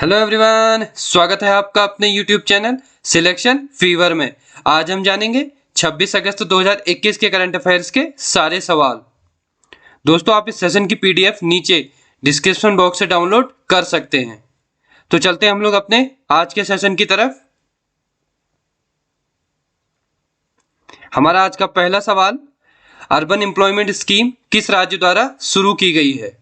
Hello everyone, स्वागत है आपका अपने यूट्यूब चैनल सिलेक्शन फीवर में। आज हम जानेंगे 26 अगस्त 2021 के करंट अफेयर्स के सारे सवाल। दोस्तों, आप इस सेशन की पीडीएफ नीचे डिस्क्रिप्शन बॉक्स से डाउनलोड कर सकते हैं। तो चलते हैं हम लोग अपने आज के सेशन की तरफ। हमारा आज का पहला सवाल, अर्बन एम्प्लॉयमेंट स्कीम किस राज्य द्वारा शुरू की गई है?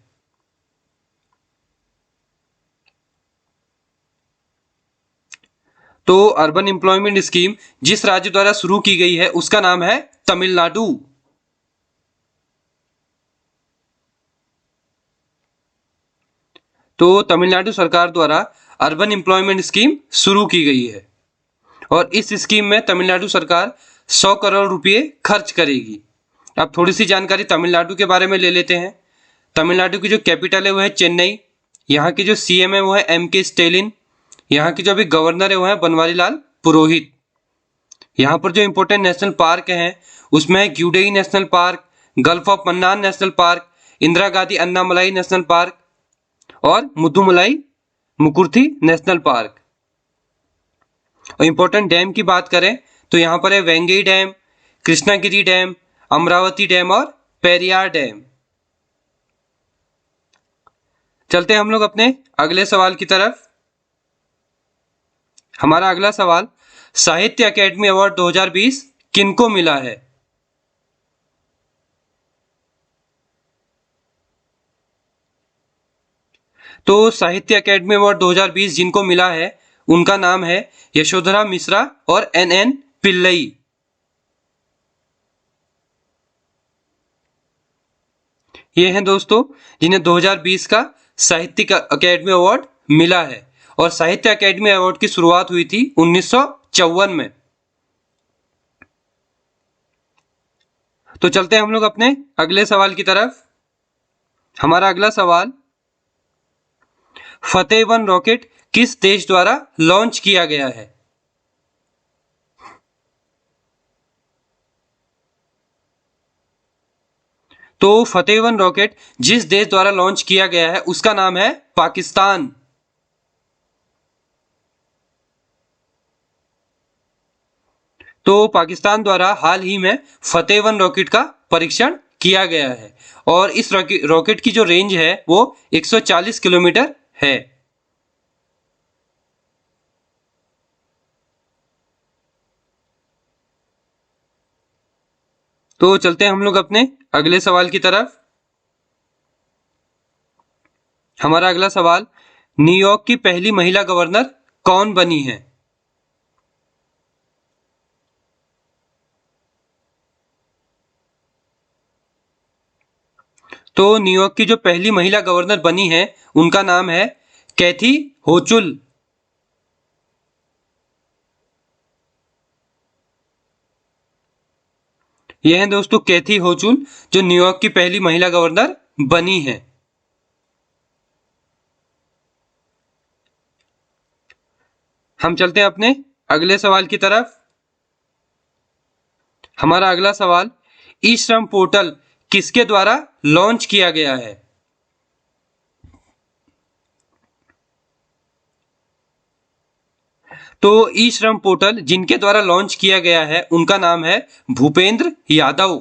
तो अर्बन एम्प्लॉयमेंट स्कीम जिस राज्य द्वारा शुरू की गई है उसका नाम है तमिलनाडु। तो तमिलनाडु सरकार द्वारा अर्बन एम्प्लॉयमेंट स्कीम शुरू की गई है और इस स्कीम में तमिलनाडु सरकार 100 करोड़ रुपए खर्च करेगी। अब थोड़ी सी जानकारी तमिलनाडु के बारे में ले लेते हैं। तमिलनाडु की जो कैपिटल है वो है चेन्नई। यहाँ के जो सीएम है वो है एम.के. स्टैलिन। यहाँ के जो अभी गवर्नर है वो है बनवारी लाल पुरोहित। यहाँ पर जो इम्पोर्टेंट नेशनल पार्क हैं उसमें है Guindy National Park, Gulf of Mannar National Park, Indira Gandhi Annamalai National Park और मुदुमलाई मुकुर्थी नेशनल पार्क। और इम्पोर्टेंट डैम की बात करें तो यहाँ पर है Vaigai dam, Krishnagiri dam, Amaravati dam और पेरियार डैम। चलते हैं हम लोग अपने अगले सवाल की तरफ। हमारा अगला सवाल, साहित्य अकेडमी अवार्ड 2020 किनको मिला है? तो साहित्य अकेडमी अवार्ड 2020 जिनको मिला है उनका नाम है यशोधरा मिश्रा और एन पिल्लई। ये हैं दोस्तों जिन्हें 2020 का साहित्य अकेडमी अवार्ड मिला है और साहित्य अकेडमी अवार्ड की शुरुआत हुई थी 1954 में। तो चलते हैं हम लोग अपने अगले सवाल की तरफ। हमारा अगला सवाल, फतेह 1 रॉकेट किस देश द्वारा लॉन्च किया गया है? तो फतेह 1 रॉकेट जिस देश द्वारा लॉन्च किया गया है उसका नाम है पाकिस्तान। तो पाकिस्तान द्वारा हाल ही में फतेह 1 रॉकेट का परीक्षण किया गया है और इस रॉकेट की जो रेंज है वो 140 किलोमीटर है। तो चलते हैं हम लोग अपने अगले सवाल की तरफ। हमारा अगला सवाल, न्यूयॉर्क की पहली महिला गवर्नर कौन बनी है? तो न्यूयॉर्क की जो पहली महिला गवर्नर बनी है उनका नाम है कैथी होचुल। यह है दोस्तों कैथी होचुल जो न्यूयॉर्क की पहली महिला गवर्नर बनी है। हम चलते हैं अपने अगले सवाल की तरफ। हमारा अगला सवाल, ई श्रम पोर्टल किसके द्वारा लॉन्च किया गया है? तो ई श्रम पोर्टल जिनके द्वारा लॉन्च किया गया है उनका नाम है भूपेंद्र यादव।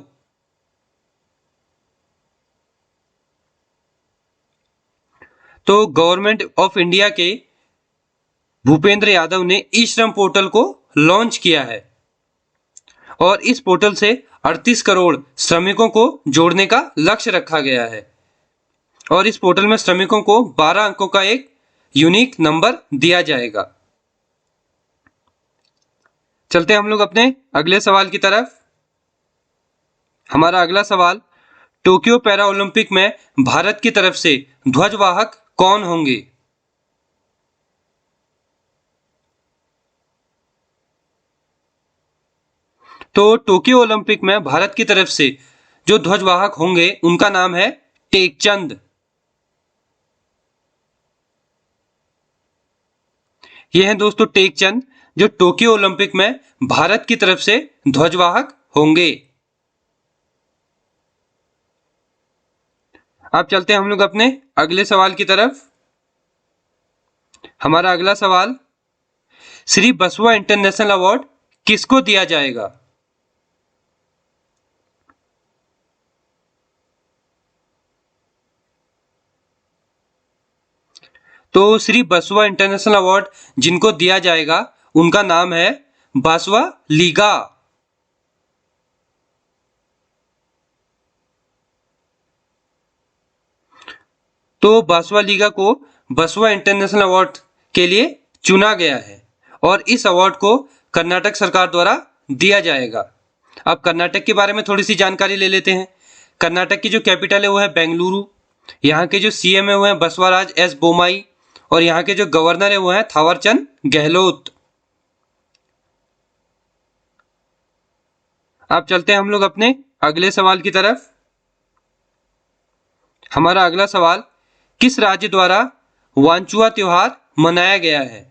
तो गवर्नमेंट ऑफ इंडिया के भूपेंद्र यादव ने ई श्रम पोर्टल को लॉन्च किया है और इस पोर्टल से 38 करोड़ श्रमिकों को जोड़ने का लक्ष्य रखा गया है और इस पोर्टल में श्रमिकों को 12 अंकों का एक यूनिक नंबर दिया जाएगा। चलते हैं हम लोग अपने अगले सवाल की तरफ। हमारा अगला सवाल, टोक्यो पैरा ओलंपिक में भारत की तरफ से ध्वजवाहक कौन होंगे? तो टोक्यो ओलंपिक में भारत की तरफ से जो ध्वजवाहक होंगे उनका नाम है टेकचंद। यह है दोस्तों टेकचंद जो टोक्यो ओलंपिक में भारत की तरफ से ध्वजवाहक होंगे। अब चलते हैं हम लोग अपने अगले सवाल की तरफ। हमारा अगला सवाल, श्री बसवा इंटरनेशनल अवार्ड किसको दिया जाएगा? तो श्री बसवा इंटरनेशनल अवार्ड जिनको दिया जाएगा उनका नाम है बसवा लीगा। तो बसवा लीगा को बसवा इंटरनेशनल अवार्ड के लिए चुना गया है और इस अवार्ड को कर्नाटक सरकार द्वारा दिया जाएगा। अब कर्नाटक के बारे में थोड़ी सी जानकारी ले लेते हैं। कर्नाटक की जो कैपिटल है वो है बेंगलुरु। यहाँ के जो सीएम है वो है बसवराज एस बोमाई और यहाँ के जो गवर्नर है वो है थावरचंद गहलोत। अब चलते हैं हम लोग अपने अगले सवाल की तरफ। हमारा अगला सवाल, किस राज्य द्वारा वांचुआ त्योहार मनाया गया है?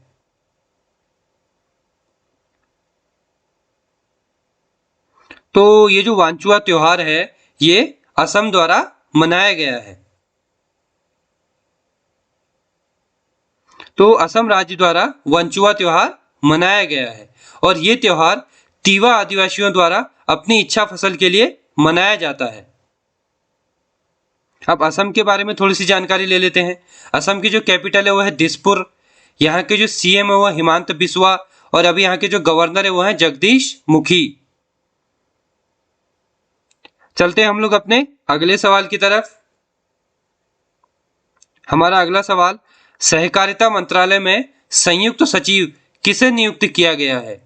तो ये जो वांचुआ त्योहार है ये असम द्वारा मनाया गया है। तो असम राज्य द्वारा वांचुआ त्योहार मनाया गया है और ये त्योहार तीवा आदिवासियों द्वारा अपनी इच्छा फसल के लिए मनाया जाता है। अब असम के बारे में थोड़ी सी जानकारी ले लेते हैं। असम की जो कैपिटल है वो है दिसपुर। यहाँ के जो सीएम है वो हिमांत बिस्वा और अभी यहाँ के जो गवर्नर है वो है जगदीश मुखी। चलते हैं हम लोग अपने अगले सवाल की तरफ। हमारा अगला सवाल, सहकारिता मंत्रालय में संयुक्त सचिव किसे नियुक्त किया गया है?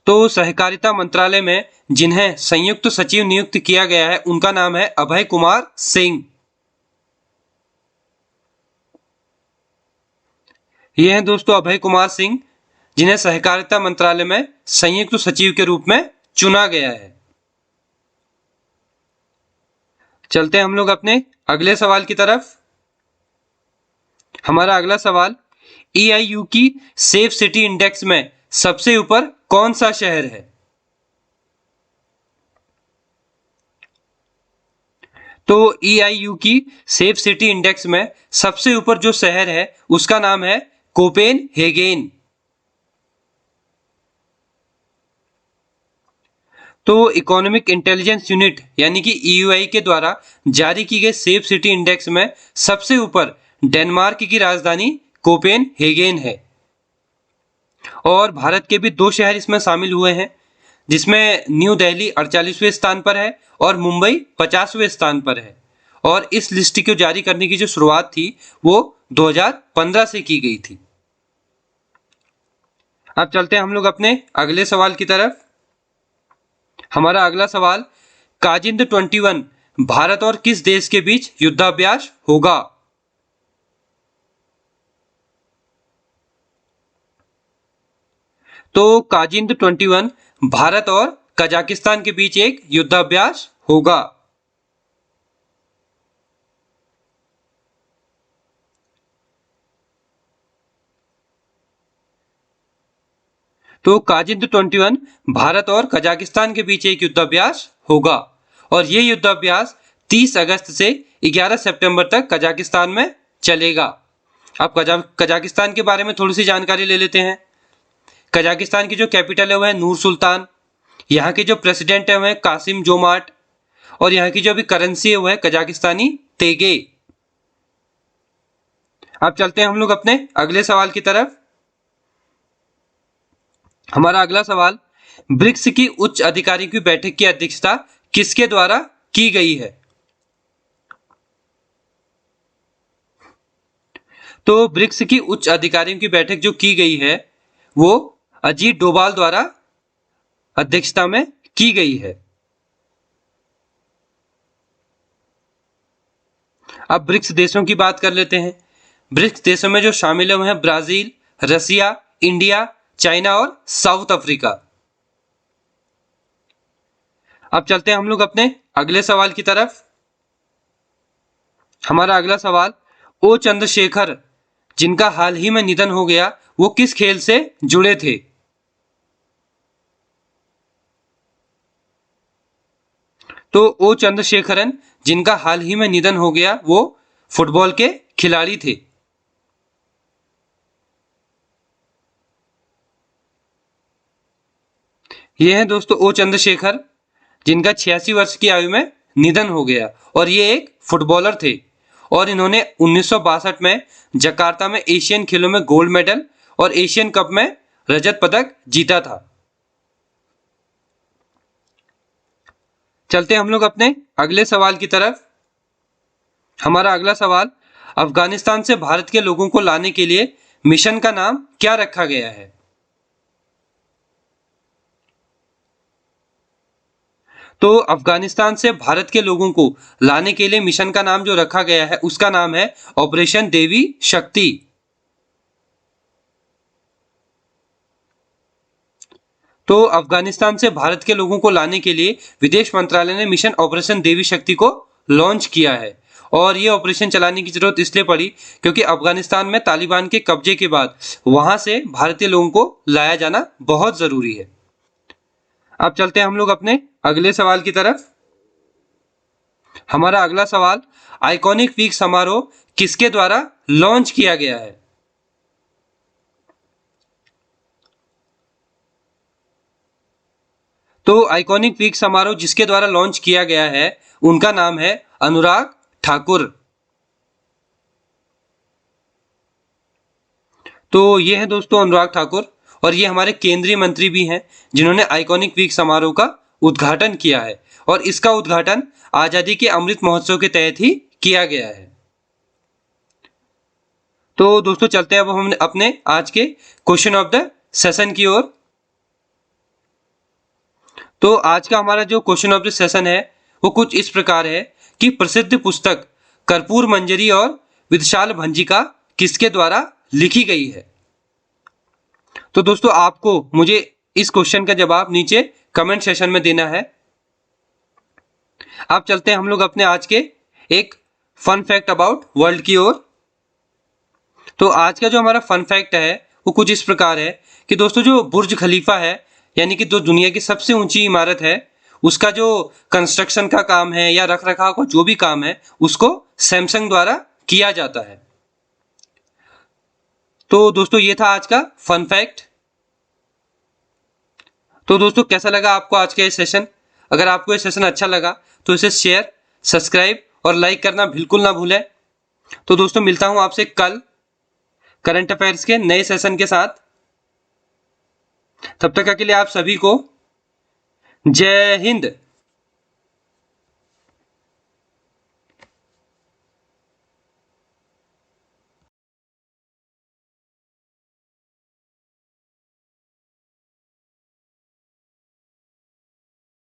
तो सहकारिता मंत्रालय में जिन्हें संयुक्त सचिव नियुक्त किया गया है उनका नाम है अभय कुमार सिंह। ये हैं दोस्तों अभय कुमार सिंह जिन्हें सहकारिता मंत्रालय में संयुक्त सचिव के रूप में चुना गया है। चलते हैं हम लोग अपने अगले सवाल की तरफ। हमारा अगला सवाल, EIU की सेफ सिटी इंडेक्स में सबसे ऊपर कौन सा शहर है? तो EIU की सेफ सिटी इंडेक्स में सबसे ऊपर जो शहर है उसका नाम है कोपेनहेगन। तो इकोनॉमिक इंटेलिजेंस यूनिट यानी कि EUI के द्वारा जारी की गई सेफ सिटी इंडेक्स में सबसे ऊपर डेनमार्क की राजधानी कोपेनहेगन है और भारत के भी 2 शहर इसमें शामिल हुए हैं जिसमें न्यू दिल्ली 48वें स्थान पर है और मुंबई 50वें स्थान पर है और इस लिस्ट को जारी करने की जो शुरुआत थी वो 2015 से की गई थी। अब चलते हैं हम लोग अपने अगले सवाल की तरफ। हमारा अगला सवाल, काजिंद 21 भारत और किस देश के बीच युद्धाभ्यास होगा? तो काजिंद 21 भारत और कजाकिस्तान के बीच एक युद्धाभ्यास होगा। तो काजिंद 21 भारत और कजाकिस्तान के बीच एक युद्धाभ्यास होगा और ये युद्धाभ्यास 30 अगस्त से 11 सितंबर तक कजाकिस्तान में चलेगा। अब कजाकिस्तान के बारे में थोड़ी सी जानकारी ले लेते हैं। कजाकिस्तान की जो कैपिटल है वह है नूर सुल्तान। यहाँ के जो प्रेसिडेंट है वह है कासिम जोमार्ट और यहाँ की जो अभी करेंसी है वह है कजाकिस्तानी तेगे। अब चलते हैं हम लोग अपने अगले सवाल की तरफ। हमारा अगला सवाल, ब्रिक्स की उच्च अधिकारियों की बैठक की अध्यक्षता किसके द्वारा की गई है? तो ब्रिक्स की उच्च अधिकारियों की बैठक जो की गई है वो अजीत डोभाल द्वारा अध्यक्षता में की गई है। अब ब्रिक्स देशों की बात कर लेते हैं। ब्रिक्स देशों में जो शामिल है वो है ब्राजील, रसिया, इंडिया, चाइना और साउथ अफ्रीका। अब चलते हैं हम लोग अपने अगले सवाल की तरफ। हमारा अगला सवाल, ओ चंद्रशेखर जिनका हाल ही में निधन हो गया वो किस खेल से जुड़े थे? तो ओ चंद्रशेखरन जिनका हाल ही में निधन हो गया वो फुटबॉल के खिलाड़ी थे। ये हैं दोस्तों ओ चंद्रशेखर, जिनका 86 वर्ष की आयु में निधन हो गया और ये एक फुटबॉलर थे और इन्होंने 1962 में जकार्ता में एशियन खेलों में गोल्ड मेडल और एशियन कप में रजत पदक जीता था। चलते हम लोग अपने अगले सवाल की तरफ। हमारा अगला सवाल, अफगानिस्तान से भारत के लोगों को लाने के लिए मिशन का नाम क्या रखा गया है? तो अफगानिस्तान से भारत के लोगों को लाने के लिए मिशन का नाम जो रखा गया है उसका नाम है ऑपरेशन देवी शक्ति। तो अफगानिस्तान से भारत के लोगों को लाने के लिए विदेश मंत्रालय ने मिशन ऑपरेशन देवी शक्ति को लॉन्च किया है और ये ऑपरेशन चलाने की जरूरत इसलिए पड़ी क्योंकि अफगानिस्तान में तालिबान के कब्जे के बाद वहां से भारतीय लोगों को लाया जाना बहुत जरूरी है। अब चलते हैं हम लोग अपने अगले सवाल की तरफ। हमारा अगला सवाल, आइकॉनिक वीक समारोह किसके द्वारा लॉन्च किया गया है? तो आइकॉनिक वीक समारोह जिसके द्वारा लॉन्च किया गया है उनका नाम है अनुराग ठाकुर। तो ये है दोस्तों अनुराग ठाकुर और ये हमारे केंद्रीय मंत्री भी हैं जिन्होंने आइकॉनिक वीक समारोह का उद्घाटन किया है और इसका उद्घाटन आजादी के अमृत महोत्सव के तहत ही किया गया है। तो दोस्तों चलते हैं अब हम अपने आज के क्वेश्चन ऑफ द सेशन की ओर। तो आज का हमारा जो क्वेश्चन ऑफ द सेशन है वो कुछ इस प्रकार है कि प्रसिद्ध पुस्तक कर्पूर मंजरी और विशाल भंजिका किसके द्वारा लिखी गई है? तो दोस्तों आपको मुझे इस क्वेश्चन का जवाब नीचे कमेंट सेशन में देना है। अब चलते हैं हम लोग अपने आज के एक फन फैक्ट अबाउट वर्ल्ड की ओर। तो आज का जो हमारा फन फैक्ट है वो कुछ इस प्रकार है कि दोस्तों जो बुर्ज खलीफा है यानी कि जो दुनिया की सबसे ऊंची इमारत है उसका जो कंस्ट्रक्शन का काम है या रख रखाव का जो भी काम है उसको सैमसंग द्वारा किया जाता है। तो दोस्तों ये था आज का फन फैक्ट। तो दोस्तों कैसा लगा आपको आज का ये सेशन? अगर आपको ये सेशन अच्छा लगा तो इसे शेयर, सब्सक्राइब और लाइक करना बिल्कुल ना भूलें। तो दोस्तों मिलता हूं आपसे कल करंट अफेयर्स के नए सेशन के साथ। तब तक के लिए आप सभी को जय हिंद।